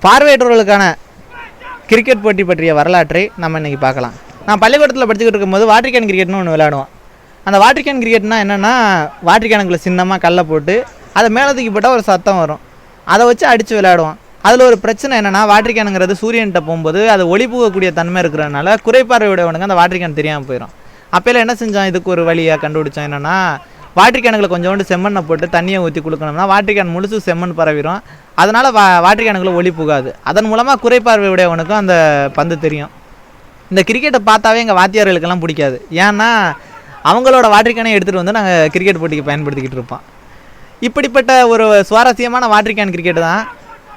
பார்வையற்றவர்களுக்கான cricket போட்டி பற்றிய வரலாற்றை நம்ம இன்றைக்கி பார்க்கலாம். நான் பள்ளிக்கூடத்தில் படிச்சுக்கிட்டு இருக்கும்போது வாட்டர் கேன் கிரிக்கெட்னு ஒன்று விளையாடுவோம். அந்த வாட்டர் கேன் கிரிக்கெட்னா என்னென்னா, வாட்டர் கேனுக்குள்ள சின்னமாக கல்லை போட்டு அதை மேலே தூக்கி போட்டால் ஒரு சத்தம் வரும், அதை வச்சு அடித்து விளையாடுவோம். அதில் ஒரு பிரச்சனை என்னென்னா, வாட்டர் கேனுங்கிறது சூரியன்கிட்ட போகும்போது அது ஒளி போகக்கூடிய தன்மை இருக்கிறதுனால குறைபார்வையுடையவனுக்கு அந்த வாட்டர் கேன் தெரியாமல் போயிடும். அப்போல்லாம் என்ன செஞ்சோம், இதுக்கு ஒரு வழியாக கண்டுபிடிச்சோம். என்னென்னா, வாட்டர் கேனுக்குள்ள கொஞ்சோண்டு செம்மண்ணை போட்டு தண்ணியை ஊற்றி கொடுக்கணும்னா வாட்டர் கேன் முழுசு செம்மண் பரவிடும். அதனால் வாட்டர் கேனுக்குள்ள ஒளி புகாது. அதன் மூலமாக குறைபார்வையுடையவனுக்கும் அந்த பந்து தெரியும். இந்த கிரிக்கெட்டை பார்த்தாவே எங்கள் வாத்தியார்களுக்கெல்லாம் பிடிக்காது. ஏன்னா அவங்களோட வாட்டர் கேனை எடுத்துகிட்டு வந்து நாங்கள் கிரிக்கெட் போட்டிக்கு பயன்படுத்திக்கிட்டு இருப்போம். இப்படிப்பட்ட ஒரு சுவாரஸ்யமான வாட்டர் கேன் கிரிக்கெட் தான்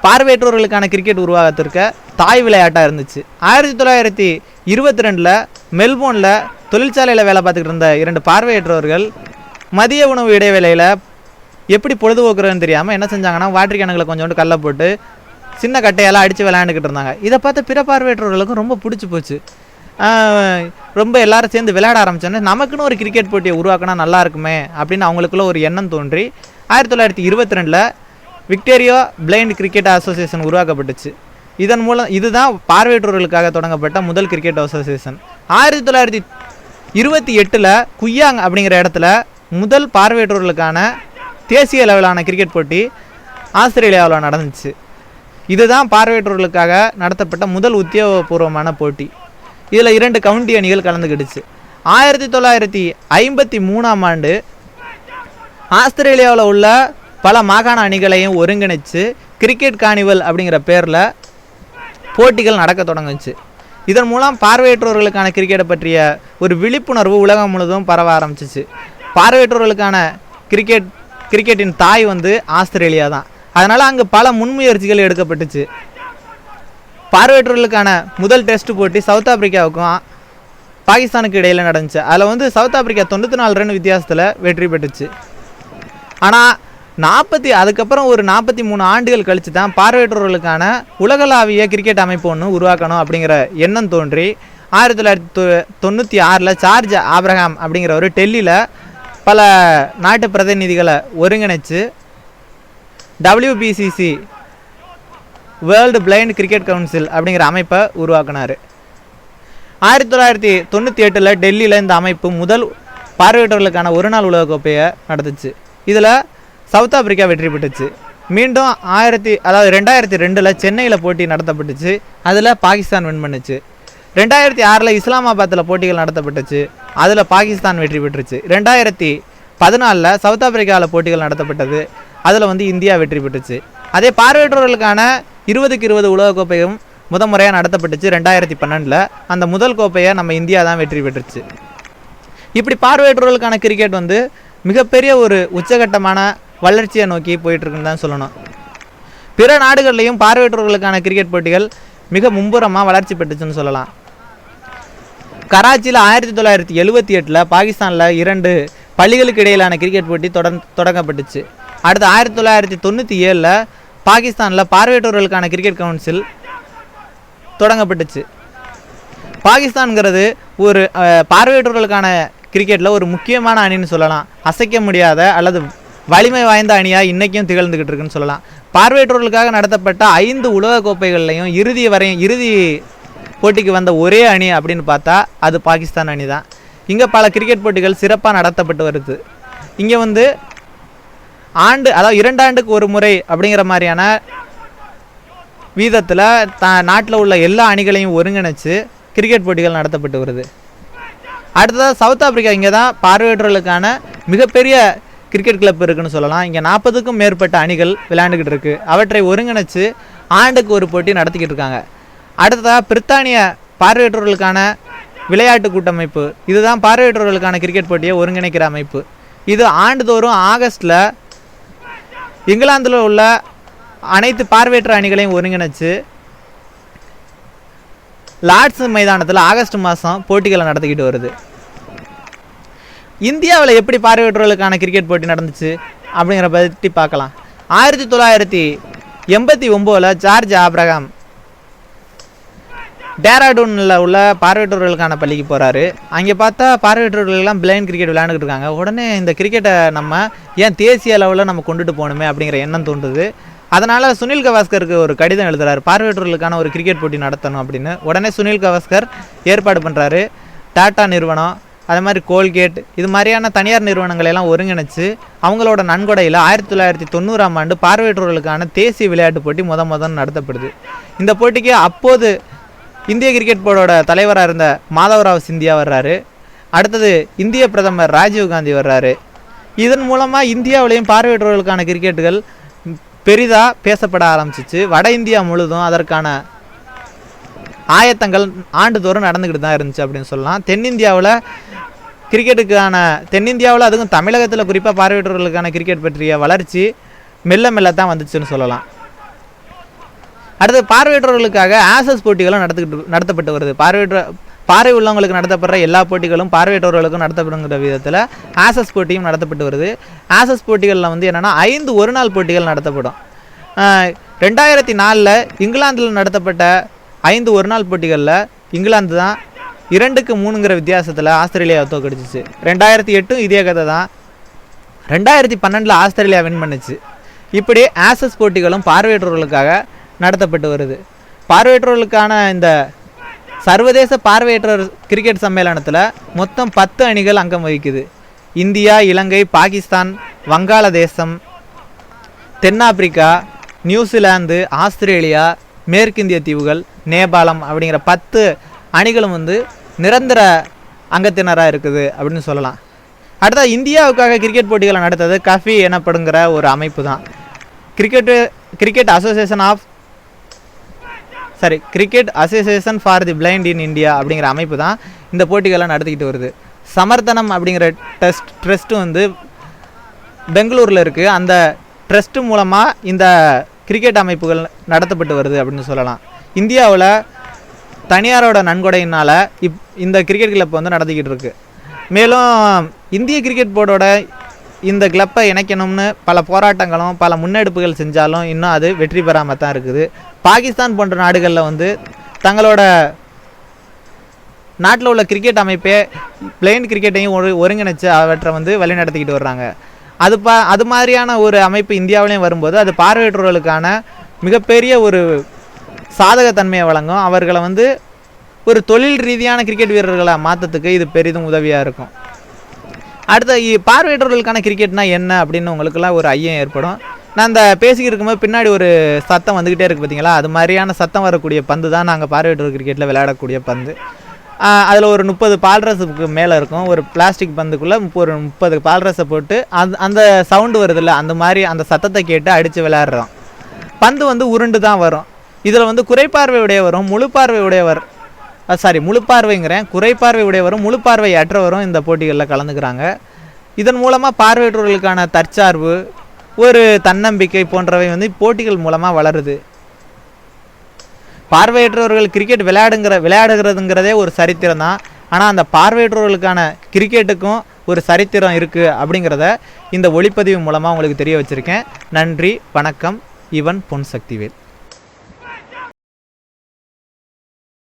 பார்வையற்றவர்களுக்கான கிரிக்கெட் உருவாகத்திற்க தாய் விளையாட்டாக இருந்துச்சு. 1922 மெல்போர்னில் தொழிற்சாலையில் வேலை பார்த்துக்கிட்டு இருந்த 2 பார்வையற்றவர்கள் மதிய உணவு இடைவேளையில் எப்படி பொழுதுபோக்குறதுன்னு தெரியாமல் என்ன செஞ்சாங்கன்னா, வாட்டர் கேனுகளை கொஞ்சோண்டு கல்லை போட்டு சின்ன கட்டையெல்லாம் அடித்து விளையாண்டுக்கிட்டு இருந்தாங்க. இதை பார்த்து பிற பார்வையற்றவர்களுக்கும் ரொம்ப பிடிச்சி போச்சு. ரொம்ப எல்லாரும் சேர்ந்து விளையாட ஆரம்பித்தோன்னே நமக்குன்னு ஒரு கிரிக்கெட் போட்டியை உருவாக்கினா நல்லா இருக்குமே அப்படின்னு அவங்களுக்குள்ள ஒரு எண்ணம் தோன்றி 1922 விக்டோரியா பிளைண்ட் கிரிக்கெட் அசோசியேஷன் உருவாக்கப்பட்டுச்சு. இதன் மூலம் இதுதான் பார்வையற்றவர்களுக்காக தொடங்கப்பட்ட முதல் கிரிக்கெட் அசோசியேஷன். 1928 குயாங் அப்படிங்கிற இடத்துல முதல் பார்வையற்றவர்களுக்கான தேசிய அளவிலான கிரிக்கெட் போட்டி ஆஸ்திரேலியாவில் நடந்துச்சு. இதுதான் பார்வையற்றவர்களுக்காக நடத்தப்பட்ட முதல் உத்தியோகபூர்வமான போட்டி. இதில் 2 கவுண்டி அணிகள் கலந்துக்கிடுச்சு. 1953 ஆஸ்திரேலியாவில் உள்ள பல மாகாண அணிகளையும் ஒருங்கிணைச்சு கிரிக்கெட் கார்னிவல் அப்படிங்கிற பேரில் போட்டிகள் நடக்க தொடங்குச்சு. இதன் மூலம் பார்வையற்றவர்களுக்கான கிரிக்கெட்டை பற்றிய ஒரு விழிப்புணர்வு உலகம் முழுவதும் பரவ ஆரம்பிச்சிச்சு. பார்வையற்றவர்களுக்கான கிரிக்கெட்டின் தாய் ஆஸ்திரேலியா தான். அதனால் அங்கே பல முன்முயற்சிகள் எடுக்கப்பட்டுச்சு. பார்வையற்றவர்களுக்கான முதல் டெஸ்ட் போட்டி சவுத் ஆப்பிரிக்காவுக்கும் பாகிஸ்தானுக்கு இடையில் நடந்துச்சு. அதில் சவுத் ஆப்பிரிக்கா 94 ரன் வித்தியாசத்தில் வெற்றி பெற்றுச்சு. ஆனால் அதுக்கப்புறம் ஒரு 43 ஆண்டுகள் கழித்து தான் பார்வையற்றவர்களுக்கான உலகளாவிய கிரிக்கெட் அமைப்பு ஒன்று உருவாக்கணும் அப்படிங்கிற எண்ணம் தோன்றி 1996 சார்ஜ் ஆப்ரஹாம் அப்படிங்கிறவர் டெல்லியில் பல நாட்டு பிரதிநிதிகளை ஒருங்கிணைச்சு WBCC world blind cricket council அப்படிங்கிற அமைப்பை உருவாக்கினார். 1998 டெல்லியில் இந்த அமைப்பு முதல் பார்வையற்றவர்களுக்கான ஒரு நாள் உலகக்கோப்பையை நடத்துச்சு. இதில் சவுத் ஆப்பிரிக்கா வெற்றி பெற்றுச்சு. மீண்டும் 2002 சென்னையில் போட்டி நடத்தப்பட்டுச்சு. அதில் பாகிஸ்தான் வின் பண்ணுச்சு. 2006 இஸ்லாமாபாத்தில் போட்டிகள் நடத்தப்பட்டுச்சு. அதில் பாகிஸ்தான் வெற்றி பெற்றுச்சு. 2014 சவுத் ஆப்பிரிக்காவில் போட்டிகள் நடத்தப்பட்டது. அதில் இந்தியா வெற்றி பெற்றுச்சு. அதே பார்வையற்றவர்களுக்கான 20x20 உலகக்கோப்பையும் முறையாக நடத்தப்பட்டுச்சு 2012. அந்த முதல் கோப்பையை நம்ம இந்தியா தான் வெற்றி பெற்றுச்சு. இப்படி பார்வையற்றவர்களுக்கான கிரிக்கெட் மிகப்பெரிய ஒரு உச்சகட்டமான வளர்ச்சியை நோக்கி போயிட்டுருக்குன்னு தான் சொல்லணும். பிற நாடுகள்லையும் பார்வையற்றவர்களுக்கான கிரிக்கெட் போட்டிகள் மிக மும்முரமாக வளர்ச்சி பெற்றுச்சுன்னு சொல்லலாம். கராச்சியில் 1978 பாகிஸ்தானில் 2 பள்ளிகளுக்கு இடையிலான கிரிக்கெட் போட்டி தொடங்கப்பட்டுச்சு. அடுத்து 1997 பாகிஸ்தானில் பார்வையற்றவர்களுக்கான கிரிக்கெட் கவுன்சில் தொடங்கப்பட்டுச்சு. பாகிஸ்தான்கிறது ஒரு பார்வையற்றவர்களுக்கான கிரிக்கெட்டில் ஒரு முக்கியமான அணின்னு சொல்லலாம். அசைக்க முடியாத அல்லது வலிமை வாய்ந்த அணியாக இன்றைக்கும் திகழ்ந்துக்கிட்டு இருக்குன்னு சொல்லலாம். பார்வையற்றவர்களுக்காக நடத்தப்பட்ட 5 உலகக்கோப்பைகள்லையும் இறுதி போட்டிக்கு வந்த ஒரே அணி அப்படின்னு பார்த்தா அது பாகிஸ்தான் அணி தான். இங்கே பல கிரிக்கெட் போட்டிகள் சிறப்பாக நடத்தப்பட்டு வருது. இங்கே 2 ஆண்டுக்கு ஒரு முறை அப்படிங்கிற மாதிரியான வீதத்தில் நாட்டில் உள்ள எல்லா அணிகளையும் ஒருங்கிணைச்சு கிரிக்கெட் போட்டிகள் நடத்தப்பட்டு வருது. அடுத்ததாக சவுத் ஆப்பிரிக்கா, இங்கே தான் பார்வையற்றவர்களுக்கான மிகப்பெரிய கிரிக்கெட் கிளப் இருக்குன்னு சொல்லலாம். இங்கே 40க்கும் மேற்பட்ட அணிகள் விளையாண்டுக்கிட்டு இருக்குது. அவற்றை ஒருங்கிணைச்சு ஆண்டுக்கு ஒரு போட்டி நடத்திக்கிட்டு இருக்காங்க. அடுத்ததாக பிரித்தானிய பார்வையற்றவர்களுக்கான விளையாட்டு கூட்டமைப்பு, இதுதான் பார்வையற்றவர்களுக்கான கிரிக்கெட் போட்டியை ஒருங்கிணைக்கிற அமைப்பு. இது ஆண்டுதோறும் ஆகஸ்டில் இங்கிலாந்தில் உள்ள அனைத்து பார்வையற்ற அணிகளையும் ஒருங்கிணைச்சு லார்ட்ஸ் மைதானத்தில் ஆகஸ்ட் மாதம் போட்டிகளை நடத்திக்கிட்டு வருது. இந்தியாவில் எப்படி பார்வையற்றவர்களுக்கான கிரிக்கெட் போட்டி நடந்துச்சு அப்படிங்கிற பற்றி பார்க்கலாம். 1989 சார்ஜ் ஆப்ரஹாம் டேராடூனில் உள்ள பார்வையற்றவர்களுக்கான பள்ளிக்கு போகிறாரு. அங்கே பார்த்தா பார்வையற்றவர்கள்லாம் பிளைண்ட் கிரிக்கெட் விளையாண்டுக்கிட்டு இருக்காங்க. உடனே இந்த கிரிக்கெட்டை நம்ம ஏன் தேசிய அளவில் நம்ம கொண்டுட்டு போகணுமே அப்படிங்கிற எண்ணம் தோன்றுது. அதனால் சுனில் கவாஸ்கருக்கு ஒரு கடிதம் எழுதுறாரு, பார்வையற்றவர்களுக்கான ஒரு கிரிக்கெட் போட்டி நடத்தணும் அப்படின்னு. உடனே சுனில் கவாஸ்கர் ஏற்பாடு பண்ணுறாரு. டாட்டா நிறுவனம், அது மாதிரி கோல்கேட், இது மாதிரியான தனியார் நிறுவனங்களை எல்லாம் ஒருங்கிணைச்சு அவங்களோட நன்கொடையில் 1990ஆம் ஆண்டு பார்வையற்றவர்களுக்கான தேசிய விளையாட்டு போட்டி முதல் நடத்தப்படுது. இந்த போட்டிக்கு அப்போது இந்திய கிரிக்கெட் போர்டோட தலைவராக இருந்த மாதவராவ் சிந்தியா வர்றாரு. அடுத்தது இந்திய பிரதமர் ராஜீவ்காந்தி வர்றாரு. இதன் மூலமாக இந்தியாவிலையும் பார்வையற்றவர்களுக்கான கிரிக்கெட்டுகள் பெரிதாக பேசப்பட ஆரம்பிச்சிச்சு. வட இந்தியா முழுதும் அதற்கான ஆயத்தங்கள் ஆண்டுதோறும் நடந்துக்கிட்டு தான் இருந்துச்சு அப்படின்னு சொல்லலாம். தென்னிந்தியாவில் அதுவும் தமிழகத்தில் குறிப்பாக பார்வையற்றவர்களுக்கான கிரிக்கெட் பற்றிய வளர்ச்சி மெல்ல தான் வந்துச்சுன்னு சொல்லலாம். அடுத்து பார்வையற்றவர்களுக்காக ஆசஸ் போட்டிகளும் நடத்தப்பட்டு வருது. பார்வை உள்ளவங்களுக்கு நடத்தப்படுற எல்லா போட்டிகளும் பார்வையற்றவர்களுக்கும் நடத்தப்படுங்கிற விதத்தில் ஆசஸ் போட்டியும் நடத்தப்பட்டு வருது. ஆசஸ் போட்டிகளில் வந்து என்னென்னா 5 ஒருநாள் போட்டிகள் நடத்தப்படும். 2004 இங்கிலாந்தில் நடத்தப்பட்ட 5 ஒருநாள் போட்டிகளில் இங்கிலாந்து தான் 2-3ங்கிற வித்தியாசத்தில் ஆஸ்திரேலியாவை தோக்கடிச்சிச்சு. 2008 இதே கதை தான். 2012 ஆஸ்திரேலியா வின் பண்ணுச்சு. இப்படி ஆசஸ் போட்டிகளும் பார்வையற்றவர்களுக்காக நடத்தப்பட்டு வருது. பார்வையற்றவர்களுக்கான இந்த சர்வதேச பார்வையற்றவர் கிரிக்கெட் சம்மேளனத்தில் மொத்தம் 10 அணிகள் அங்கம் வகிக்குது. இந்தியா, இலங்கை, பாகிஸ்தான், வங்காளதேசம், தென்னாப்பிரிக்கா, நியூசிலாந்து, ஆஸ்திரேலியா, மேற்கிந்திய தீவுகள், நேபாளம் அப்படிங்கிற 10 அணிகளும் வந்து நிரந்தர அங்கத்தினராக இருக்குது அப்படின்னு சொல்லலாம். அடுத்த இந்தியாவுக்காக கிரிக்கெட் போட்டிகளை நடத்தது கஃபி எனப்படுங்கிற ஒரு அமைப்பு தான். Cricket association for the blind in India அப்படிங்கிற அமைப்பு தான் இந்த போட்டிகளை நடத்திக்கிட்டு வருது. சமர்த்தனம் அப்படிங்கிற ட்ரஸ்ட்டு வந்து பெங்களூரில் இருக்குது. அந்த ட்ரஸ்ட்டு மூலமாக இந்த கிரிக்கெட் அமைப்புகள் நடத்தப்பட்டு வருது அப்படின்னு சொல்லலாம். இந்தியாவில் தனியாரோட நன்கொடையினால் இந்த கிரிக்கெட் கிளப் வந்து நடத்திக்கிட்டு இருக்கு. மேலும் இந்திய கிரிக்கெட் போர்டோட இந்த கிளப்பை இணைக்கணும்னு பல போராட்டங்களும் பல முன்னெடுப்புகள் செஞ்சாலும் இன்னும் அது வெற்றி பெறாமல் தான் இருக்குது. பாகிஸ்தான் போன்ற நாடுகளில் வந்து தங்களோட நாட்டில் உள்ள அமைப்பே பிளைண்ட் கிரிக்கெட்டையும் ஒருங்கிணைச்சு அவற்றை வந்து வழிநடத்திக்கிட்டு வர்றாங்க. அது மாதிரியான ஒரு அமைப்பு இந்தியாவிலையும் வரும்போது அது பார்வையற்றவர்களுக்கான மிகப்பெரிய ஒரு சாதகத்தன்மையை வழங்கும். அவர்களை வந்து ஒரு தொழில் ரீதியான கிரிக்கெட் வீரர்களை மாற்றத்துக்கு இது பெரிதும் உதவியாக இருக்கும். அடுத்த பார்வையற்றவர்களுக்கான கிரிக்கெட்னா என்ன அப்படின்னு உங்களுக்கெல்லாம் ஒரு ஐயம் ஏற்படும். நான் அந்த பேசிக்கிட்டு இருக்கும்போது பின்னாடி ஒரு சத்தம் வந்துக்கிட்டே இருக்குது பார்த்தீங்களா, அது மாதிரியான சத்தம் வரக்கூடிய பந்து தான் நாங்கள் பார்வையற்றவர் கிரிக்கெட்டில் விளையாடக்கூடிய பந்து. அதில் ஒரு 30 பால்ரஸுக்கு மேலே இருக்கும். ஒரு பிளாஸ்டிக் பந்துக்குள்ளே ஒரு 30 பால்ரஸை போட்டு அந்த சவுண்டு வருதில்ல, அந்த மாதிரி அந்த சத்தத்தை கேட்டு அடித்து விளையாடுறோம். பந்து வந்து உருண்டு தான் வரும். இதில் வந்து குறைப்பார்வை உடையவரும் குறைப்பார்வை உடையவரும் முழு பார்வை அற்றவரும் இந்த போட்டிகளில் கலந்துக்கிறாங்க. இதன் மூலமாக பார்வையற்றவர்களுக்கான தற்சார்பு, ஒரு தன்னம்பிக்கை போன்றவை வந்து போட்டிகள் மூலமாக வளருது. பார்வையற்றவர்கள் கிரிக்கெட் விளையாடுகிறதுங்கிறதே ஒரு சரித்திரம் தான். ஆனால் அந்த பார்வையற்றவர்களுக்கான கிரிக்கெட்டுக்கும் ஒரு சரித்திரம் இருக்குது அப்படிங்கிறத இந்த ஒளிப்பதிவு மூலமாக உங்களுக்கு தெரிய வச்சுருக்கேன். நன்றி, வணக்கம். இவன் பொன் சக்திவேல்.